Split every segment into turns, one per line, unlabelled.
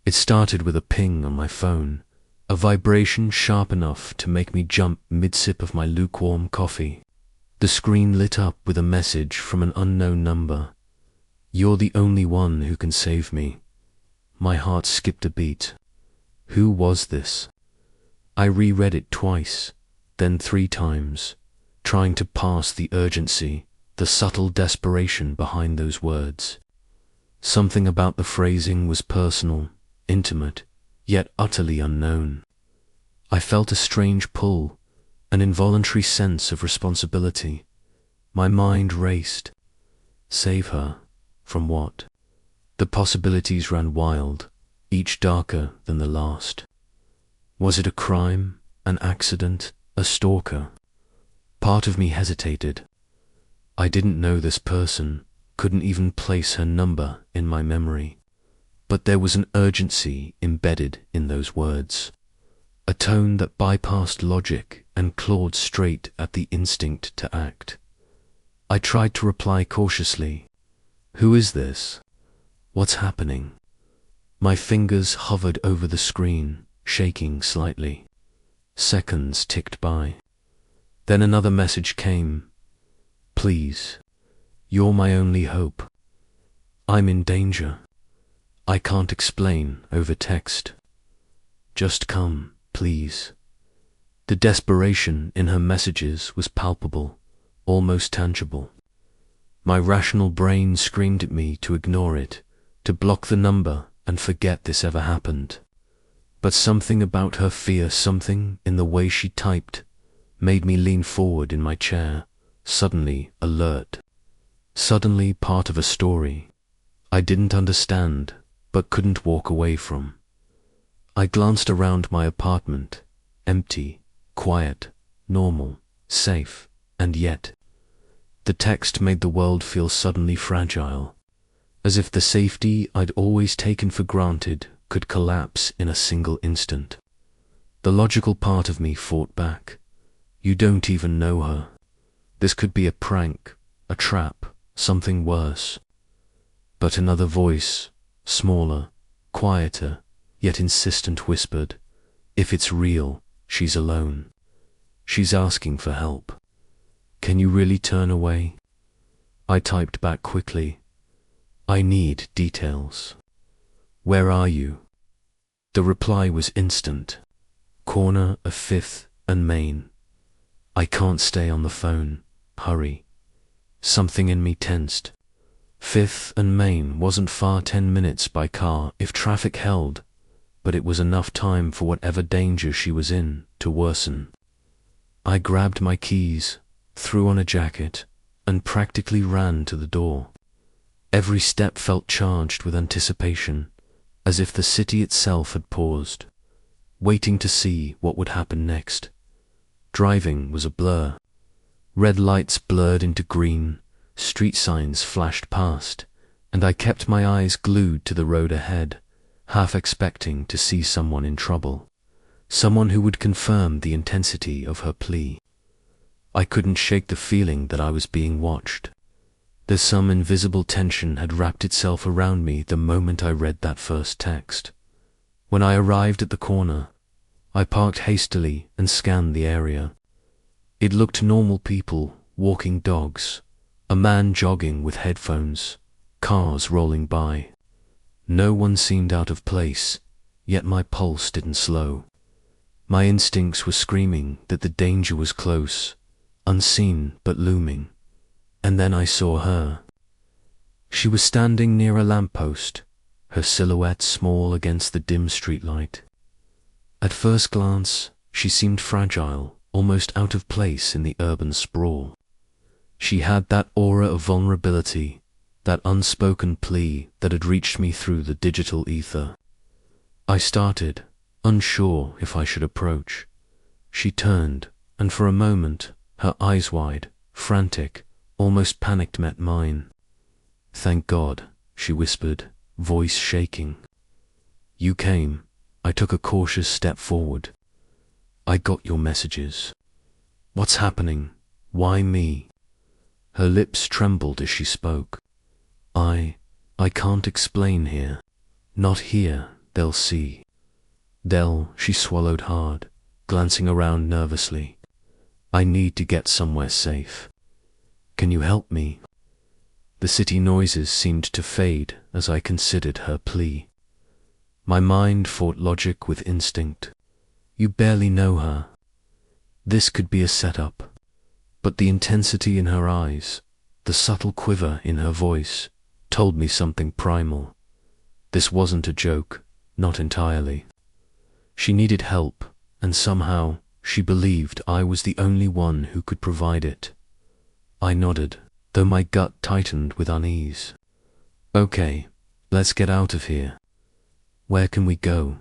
It started with a ping on my phone, a vibration sharp enough to make me jump mid-sip of my lukewarm coffee. The screen lit up with a message from an unknown number. "You're the only one who can save me." My heart skipped a beat. Who was this? I reread it twice, then 3 times, trying to parse the urgency, the subtle desperation behind those words. Something about the phrasing was personal, intimate, yet utterly unknown. I felt a strange pull, an involuntary sense of responsibility. My mind raced. Save her? From what? The possibilities ran wild, each darker than the last. Was it a crime, an accident, a stalker? Part of me hesitated. I didn't know this person, couldn't even place her number in my memory. But there was an urgency embedded in those words, a tone that bypassed logic and clawed straight at the instinct to act. I tried to reply cautiously. Who is this? What's happening? My fingers hovered over the screen, shaking slightly. Seconds ticked by. Then another message came. "Please, you're my only hope. I'm in danger. I can't explain over text. Just come, please." The desperation in her messages was palpable, almost tangible. My rational brain screamed at me to ignore it, to block the number and forget this ever happened. But something about her fear, something in the way she typed, made me lean forward in my chair, suddenly alert. Suddenly part of a story I didn't understand, but couldn't walk away from. I glanced around my apartment, empty, quiet, normal, safe, and yet the text made the world feel suddenly fragile, as if the safety I'd always taken for granted could collapse in a single instant. The logical part of me fought back. You don't even know her. This could be a prank, a trap, something worse. But another voice, smaller, quieter, yet insistent, whispered, "If it's real, she's alone. She's asking for help. Can you really turn away?" I typed back quickly. "I need details. Where are you?" The reply was instant. "Corner of 5th and Main. I can't stay on the phone. Hurry." Something in me tensed. 5th and Main wasn't far, 10 minutes by car if traffic held, but it was enough time for whatever danger she was in to worsen. I grabbed my keys, threw on a jacket, and practically ran to the door. Every step felt charged with anticipation, as if the city itself had paused, waiting to see what would happen next. Driving was a blur. Red lights blurred into green, street signs flashed past, and I kept my eyes glued to the road ahead, half expecting to see someone in trouble, someone who would confirm the intensity of her plea. I couldn't shake the feeling that I was being watched, that some invisible tension had wrapped itself around me the moment I read that first text. When I arrived at the corner, I parked hastily and scanned the area. It looked normal: people, walking dogs, a man jogging with headphones, cars rolling by. No one seemed out of place, yet my pulse didn't slow. My instincts were screaming that the danger was close, unseen but looming. And then I saw her. She was standing near a lamppost, her silhouette small against the dim streetlight. At first glance, she seemed fragile, almost out of place in the urban sprawl. She had that aura of vulnerability, that unspoken plea that had reached me through the digital ether. I started, unsure if I should approach. She turned, and for a moment, her eyes wide, frantic, almost panicked, met mine. "Thank God," she whispered, voice shaking. "You came." I took a cautious step forward. "I got your messages." "What's happening? Why me?" Her lips trembled as she spoke. I can't explain here. Not here. They'll see. She swallowed hard, glancing around nervously. I need to get somewhere safe. Can you help me? The city noises seemed to fade as I considered her plea. My mind fought logic with instinct. You barely know her. This could be a setup. But the intensity in her eyes, the subtle quiver in her voice, told me something primal. This wasn't a joke, not entirely. She needed help, and somehow she believed I was the only one who could provide it. I nodded, though my gut tightened with unease. Okay, let's get out of here. Where can we go?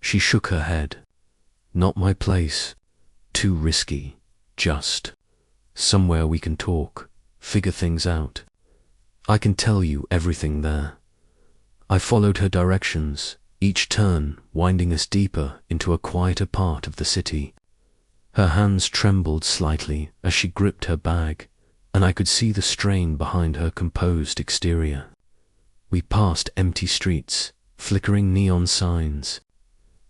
She shook her head. Not my place. Too risky. Just somewhere we can talk, figure things out. I can tell you everything there. I followed her directions, each turn winding us deeper into a quieter part of the city. Her hands trembled slightly as she gripped her bag, and I could see the strain behind her composed exterior. We passed empty streets, flickering neon signs,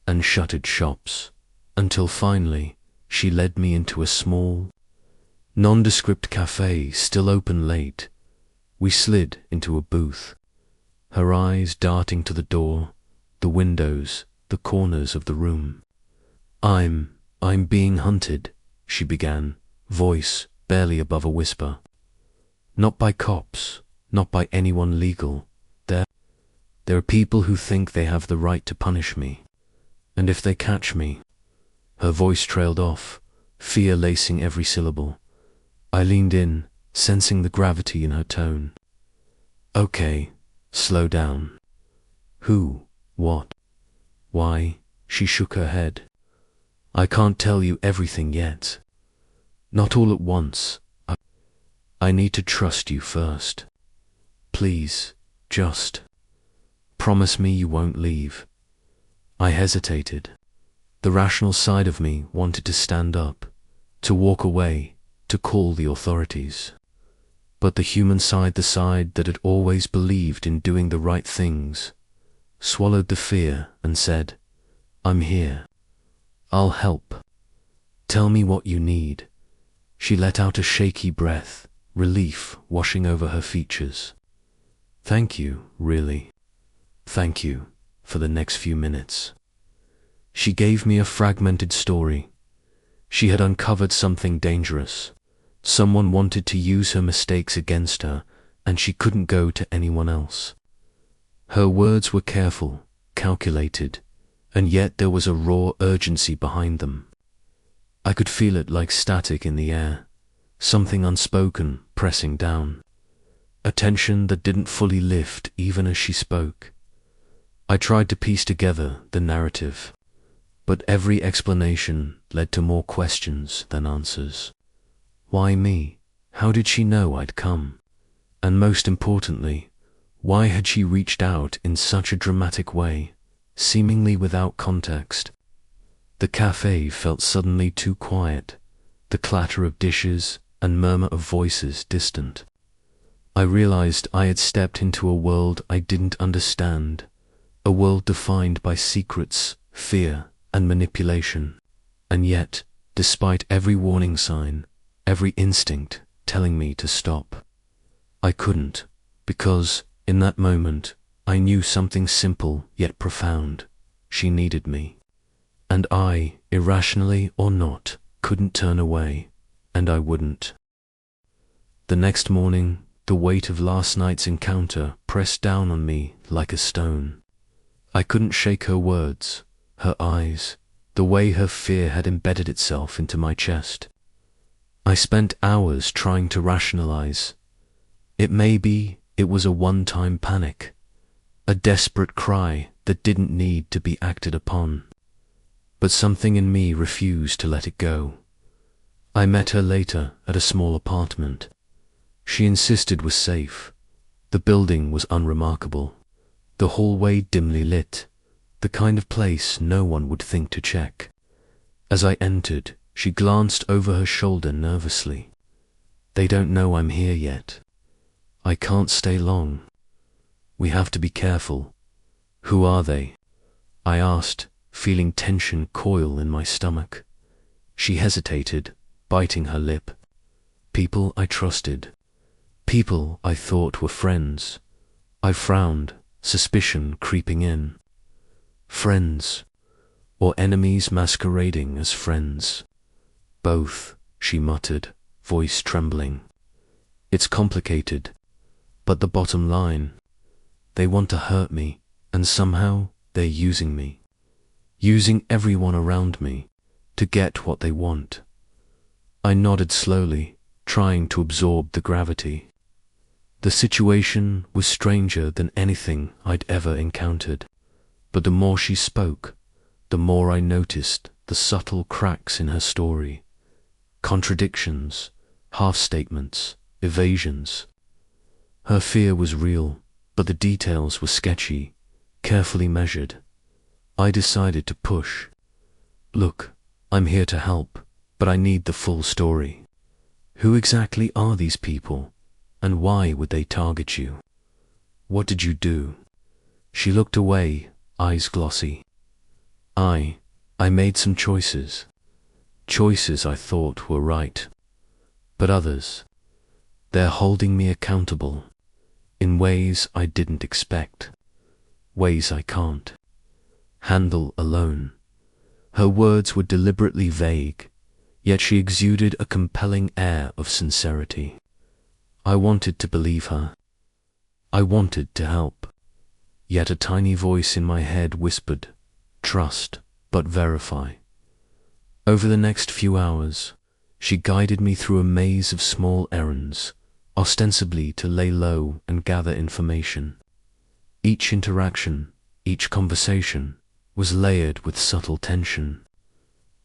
and shuttered shops, until finally she led me into a small, nondescript cafe still open late. We slid into a booth, her eyes darting to the door, the windows, the corners of the room. I'm being hunted, she began, voice barely above a whisper. Not by cops, not by anyone legal. There are people who think they have the right to punish me. And if they catch me... Her voice trailed off, fear lacing every syllable. I leaned in, sensing the gravity in her tone. Okay, slow down. Who? What? Why? She shook her head. I can't tell you everything yet. Not all at once. I need to trust you first. Please, just promise me you won't leave. I hesitated. The rational side of me wanted to stand up, to walk away, to call the authorities. But the human side, the side that had always believed in doing the right things, swallowed the fear and said, I'm here. I'll help. Tell me what you need. She let out a shaky breath, relief washing over her features. Thank you, really. Thank you for the next few minutes. She gave me a fragmented story. She had uncovered something dangerous. Someone wanted to use her mistakes against her, and she couldn't go to anyone else. Her words were careful, calculated, and yet there was a raw urgency behind them. I could feel it like static in the air, something unspoken pressing down, a tension that didn't fully lift even as she spoke. I tried to piece together the narrative, but every explanation led to more questions than answers. Why me? How did she know I'd come? And most importantly, why had she reached out in such a dramatic way, seemingly without context? The cafe felt suddenly too quiet, the clatter of dishes and murmur of voices distant. I realized I had stepped into a world I didn't understand, a world defined by secrets, fear, and manipulation. And yet, despite every warning sign, every instinct telling me to stop, I couldn't, because, in that moment, I knew something simple yet profound. She needed me. And I, irrationally or not, couldn't turn away, and I wouldn't. The next morning, the weight of last night's encounter pressed down on me like a stone. I couldn't shake her words, her eyes, the way her fear had embedded itself into my chest. I spent hours trying to rationalize. It was a one-time panic, a desperate cry that didn't need to be acted upon. But something in me refused to let it go. I met her later at a small apartment. She insisted was safe. The building was unremarkable. The hallway dimly lit, the kind of place no one would think to check. As I entered, she glanced over her shoulder nervously. They don't know I'm here yet. I can't stay long. We have to be careful. Who are they? I asked, feeling tension coil in my stomach. She hesitated, biting her lip. People I trusted. People I thought were friends. I frowned, suspicion creeping in. Friends, or enemies masquerading as friends? Both, she muttered, voice trembling. It's complicated, but the bottom line, they want to hurt me, and somehow they're using me. Using everyone around me to get what they want. I nodded slowly, trying to absorb the gravity. The situation was stranger than anything I'd ever encountered, but the more she spoke, the more I noticed the subtle cracks in her story. Contradictions, half-statements, evasions. Her fear was real, but the details were sketchy, carefully measured. I decided to push. Look, I'm here to help, but I need the full story. Who exactly are these people, and why would they target you? What did you do? She looked away, eyes glossy. I made some choices. Choices I thought were right. But others, they're holding me accountable in ways I didn't expect. Ways I can't handle alone. Her words were deliberately vague, yet she exuded a compelling air of sincerity. I wanted to believe her. I wanted to help. Yet a tiny voice in my head whispered, trust, but verify. Over the next few hours, she guided me through a maze of small errands, ostensibly to lay low and gather information. Each interaction, each conversation, was layered with subtle tension.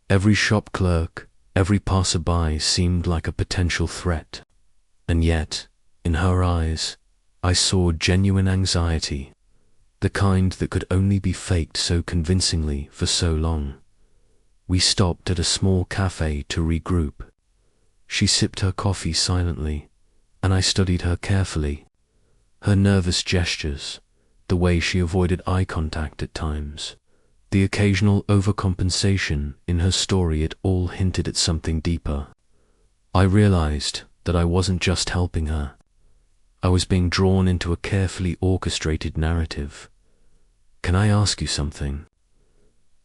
Every shop clerk, every passerby seemed like a potential threat. And yet, in her eyes, I saw genuine anxiety, the kind that could only be faked so convincingly for so long. We stopped at a small cafe to regroup. She sipped her coffee silently, and I studied her carefully. Her nervous gestures, the way she avoided eye contact at times, the occasional overcompensation in her story, it all hinted at something deeper. I realized that I wasn't just helping her. I was being drawn into a carefully orchestrated narrative. Can I ask you something?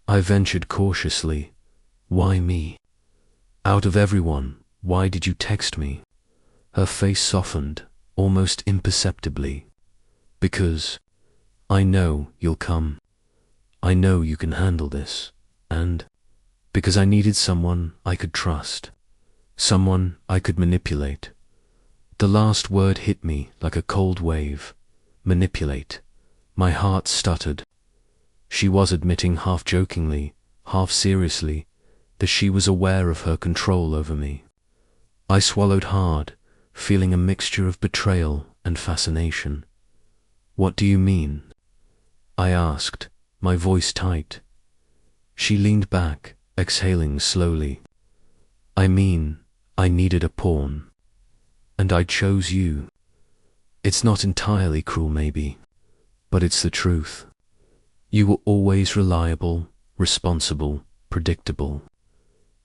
I ventured cautiously. Why me? Out of everyone, why did you text me? Her face softened, almost imperceptibly. Because I know you'll come. I know you can handle this, and because I needed someone I could trust, someone I could manipulate. The last word hit me like a cold wave. Manipulate. My heart stuttered. She was admitting half jokingly, half seriously, that she was aware of her control over me. I swallowed hard, feeling a mixture of betrayal and fascination. What do you mean? I asked, my voice tight. She leaned back, exhaling slowly. I mean, I needed a pawn. And I chose you. It's not entirely cruel maybe, but it's the truth. You were always reliable, responsible, predictable.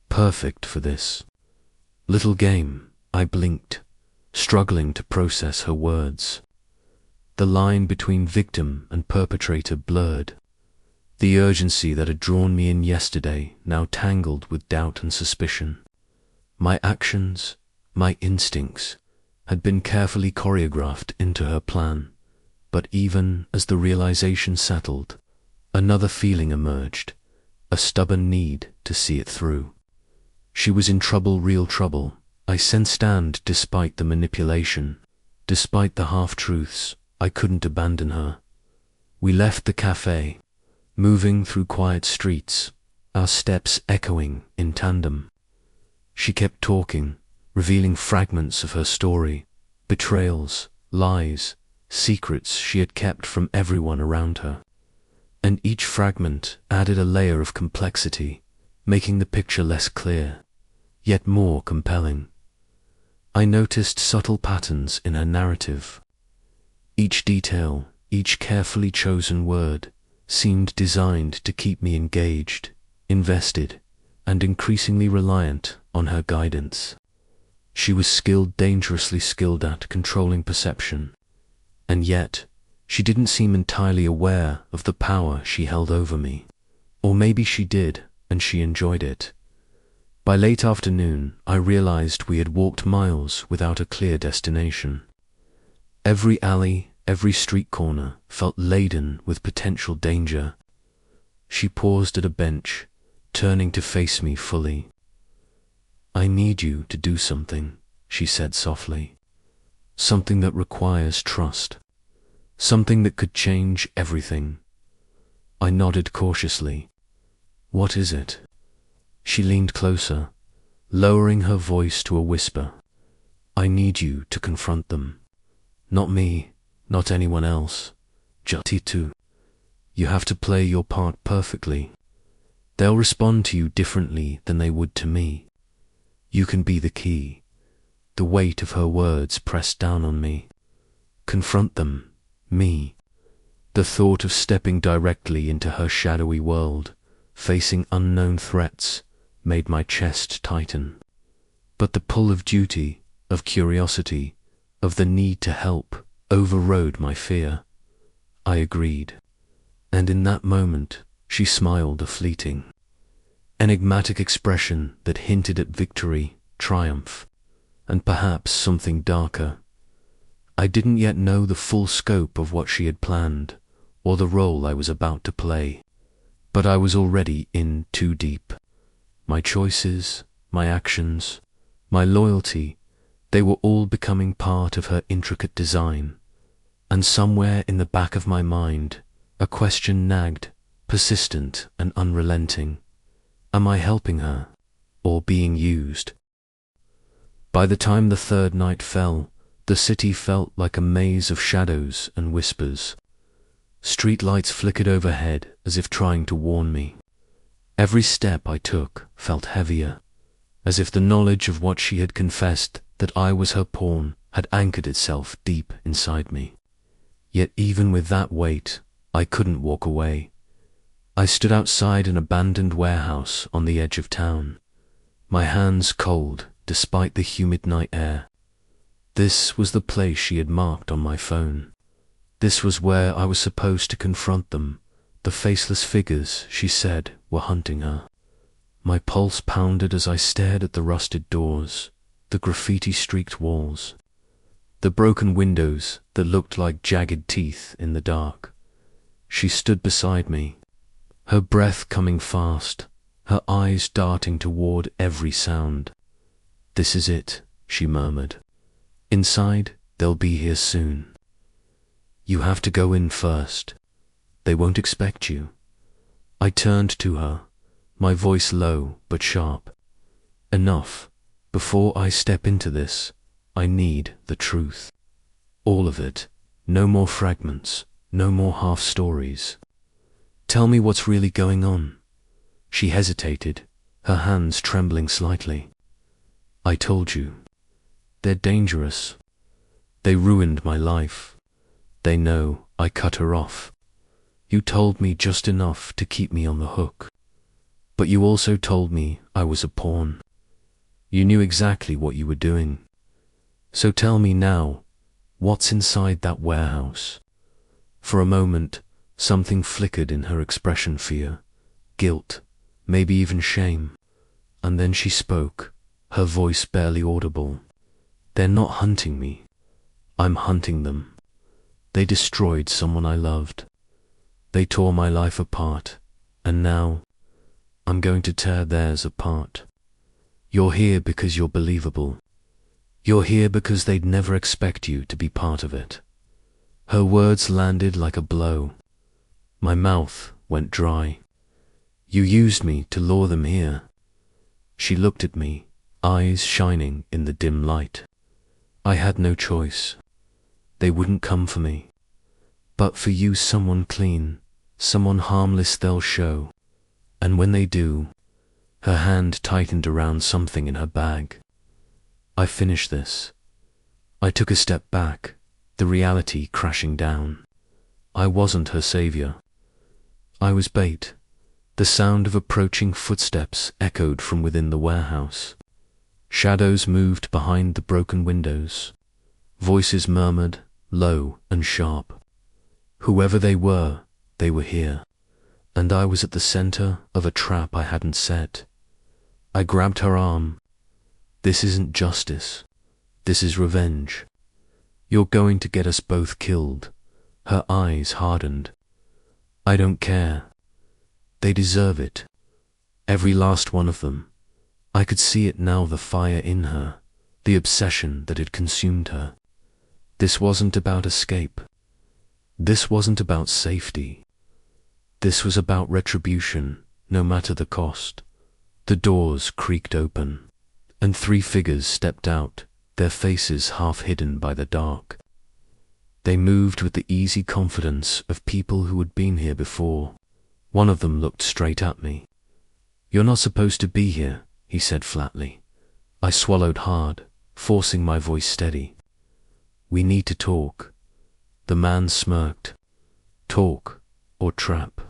Perfect for this little game. I blinked, struggling to process her words. The line between victim and perpetrator blurred. The urgency that had drawn me in yesterday now tangled with doubt and suspicion. My actions, my instincts, had been carefully choreographed into her plan, but even as the realization settled, another feeling emerged, a stubborn need to see it through. She was in trouble, real trouble. I sensed, and despite the manipulation, despite the half-truths, I couldn't abandon her. We left the cafe, moving through quiet streets, our steps echoing in tandem. She kept talking, revealing fragments of her story, betrayals, lies, secrets she had kept from everyone around her. And each fragment added a layer of complexity, making the picture less clear, yet more compelling. I noticed subtle patterns in her narrative. Each detail, each carefully chosen word, seemed designed to keep me engaged, invested, and increasingly reliant on her guidance. She was dangerously skilled at controlling perception, and yet she didn't seem entirely aware of the power she held over me. Or maybe she did, and she enjoyed it. By late afternoon, I realized we had walked miles without a clear destination. Every alley, every street corner felt laden with potential danger. She paused at a bench, turning to face me fully. "I need you to do something," she said softly. "Something that requires trust. Something that could change everything." I nodded cautiously. "What is it?" She leaned closer, lowering her voice to a whisper. "I need you to confront them. Not me, not anyone else. Just you two. You have to play your part perfectly. They'll respond to you differently than they would to me. You can be the key." The weight of her words pressed down on me. Confront them, me. The thought of stepping directly into her shadowy world, facing unknown threats, made my chest tighten. But the pull of duty, of curiosity, of the need to help, overrode my fear. I agreed. And in that moment, she smiled a fleeting, enigmatic expression that hinted at victory, triumph, and perhaps something darker. I didn't yet know the full scope of what she had planned, or the role I was about to play, but I was already in too deep. My choices, my actions, my loyalty, they were all becoming part of her intricate design, and somewhere in the back of my mind, a question nagged, persistent and unrelenting. Am I helping her, or being used? By the time the third night fell, the city felt like a maze of shadows and whispers. Street lights flickered overhead as if trying to warn me. Every step I took felt heavier, as if the knowledge of what she had confessed, that I was her pawn, had anchored itself deep inside me. Yet even with that weight, I couldn't walk away. I stood outside an abandoned warehouse on the edge of town, my hands cold despite the humid night air. This was the place she had marked on my phone. This was where I was supposed to confront them, the faceless figures she said were hunting her. My pulse pounded as I stared at the rusted doors, the graffiti-streaked walls, the broken windows that looked like jagged teeth in the dark. She stood beside me, her breath coming fast, her eyes darting toward every sound. "This is it," she murmured. "Inside, they'll be here soon. You have to go in first. They won't expect you." I turned to her, my voice low but sharp. "Enough. Before I step into this, I need the truth. All of it. No more fragments, no more half-stories. Tell me what's really going on." She hesitated, her hands trembling slightly. "I told you. They're dangerous. They ruined my life. They know I cut her off. You told me just enough to keep me on the hook. But you also told me I was a pawn. You knew exactly what you were doing. So tell me now, what's inside that warehouse?" For a moment, something flickered in her expression: fear, guilt, maybe even shame. And then she spoke, her voice barely audible. "They're not hunting me. I'm hunting them. They destroyed someone I loved. They tore my life apart, and now I'm going to tear theirs apart. You're here because you're believable. You're here because they'd never expect you to be part of it." Her words landed like a blow. My mouth went dry. "You used me to lure them here." She looked at me, eyes shining in the dim light. "I had no choice. They wouldn't come for me. But for you, someone clean, someone harmless they'll show. And when they do," her hand tightened around something in her bag, "I finish this." I took a step back, the reality crashing down. I wasn't her savior. I was bait. The sound of approaching footsteps echoed from within the warehouse. Shadows moved behind the broken windows. Voices murmured, low and sharp. Whoever they were here, and I was at the center of a trap I hadn't set. I grabbed her arm. This isn't justice. This is revenge. You're going to get us both killed. Her eyes hardened. I don't care. They deserve it. Every last one of them. I could see it now, the fire in her, the obsession that had consumed her. This wasn't about escape. This wasn't about safety. This was about retribution, no matter the cost. The doors creaked open, and 3 figures stepped out, their faces half hidden by the dark. They moved with the easy confidence of people who had been here before. One of them looked straight at me. "You're not supposed to be here," he said flatly. I swallowed hard, forcing my voice steady. "We need to talk." The man smirked. "Talk or trap?"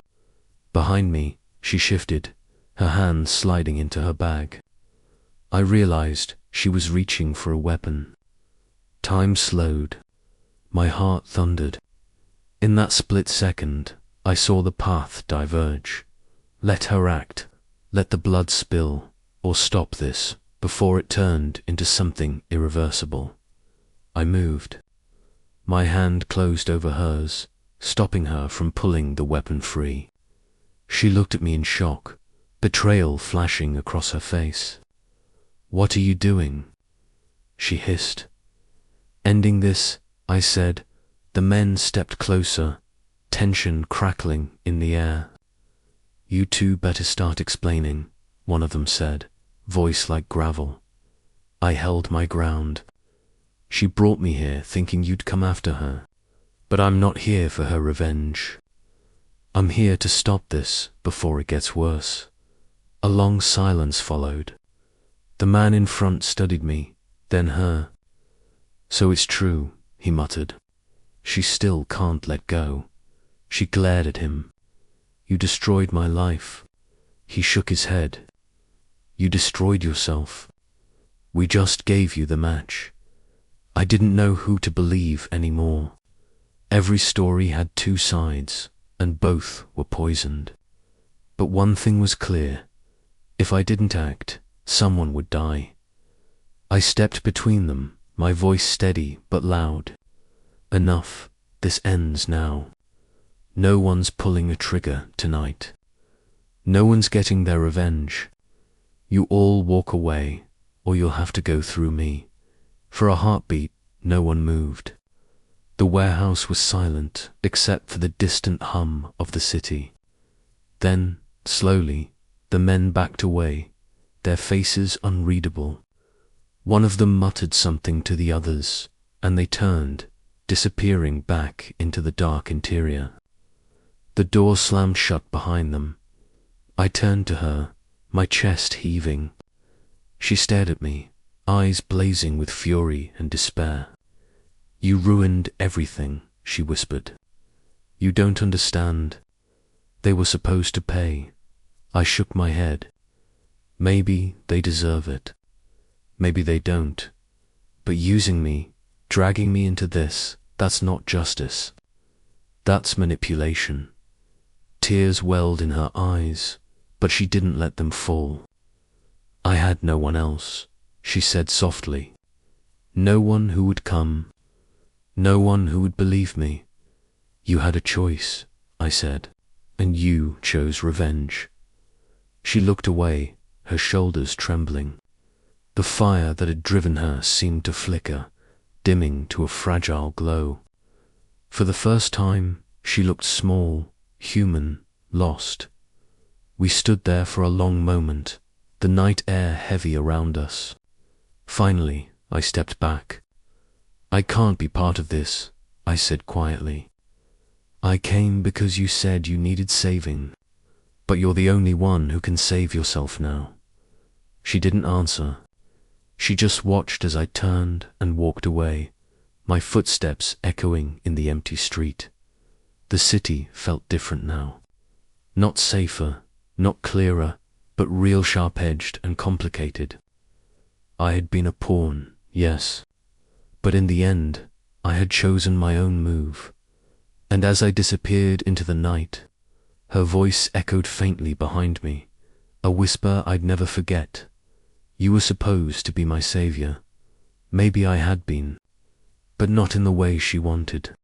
Behind me, she shifted, her hand sliding into her bag. I realized she was reaching for a weapon. Time slowed. My heart thundered. In that split second, I saw the path diverge. Let her act, let the blood spill, or stop this before it turned into something irreversible. I moved. My hand closed over hers, stopping her from pulling the weapon free. She looked at me in shock, betrayal flashing across her face. "What are you doing?" she hissed. "Ending this," I said. The men stepped closer, tension crackling in the air. "You two better start explaining," one of them said, voice like gravel. I held my ground. "She brought me here thinking you'd come after her, but I'm not here for her revenge. I'm here to stop this before it gets worse." A long silence followed. The man in front studied me, then her. "So it's true," he muttered. "She still can't let go." She glared at him. "You destroyed my life." He shook his head. "You destroyed yourself. We just gave you the match." I didn't know who to believe anymore. Every story had 2 sides, and both were poisoned. But one thing was clear. If I didn't act, someone would die. I stepped between them, my voice steady but loud. "Enough. This ends now. No one's pulling a trigger tonight. No one's getting their revenge. You all walk away, or you'll have to go through me." For a heartbeat, no one moved. The warehouse was silent, except for the distant hum of the city. Then, slowly, the men backed away, their faces unreadable. One of them muttered something to the others, and they turned, disappearing back into the dark interior. The door slammed shut behind them. I turned to her, my chest heaving. She stared at me, eyes blazing with fury and despair. "You ruined everything," she whispered. "You don't understand. They were supposed to pay." I shook my head. "Maybe they deserve it. Maybe they don't. But using me, dragging me into this, that's not justice. That's manipulation." Tears welled in her eyes, but she didn't let them fall. "I had no one else," she said softly. "No one who would come. No one who would believe me. You had a choice," I said, "and you chose revenge." She looked away, her shoulders trembling. The fire that had driven her seemed to flicker, dimming to a fragile glow. For the first time, she looked small, human, lost. We stood there for a long moment, the night air heavy around us. Finally, I stepped back. "I can't be part of this," I said quietly. "I came because you said you needed saving, but you're the only one who can save yourself now." She didn't answer. She just watched as I turned and walked away, my footsteps echoing in the empty street. The city felt different now. Not safer, not clearer, but real sharp-edged and complicated. I had been a pawn, yes, but in the end, I had chosen my own move. And as I disappeared into the night, her voice echoed faintly behind me, a whisper I'd never forget. You were supposed to be my savior. Maybe I had been, but not in the way she wanted.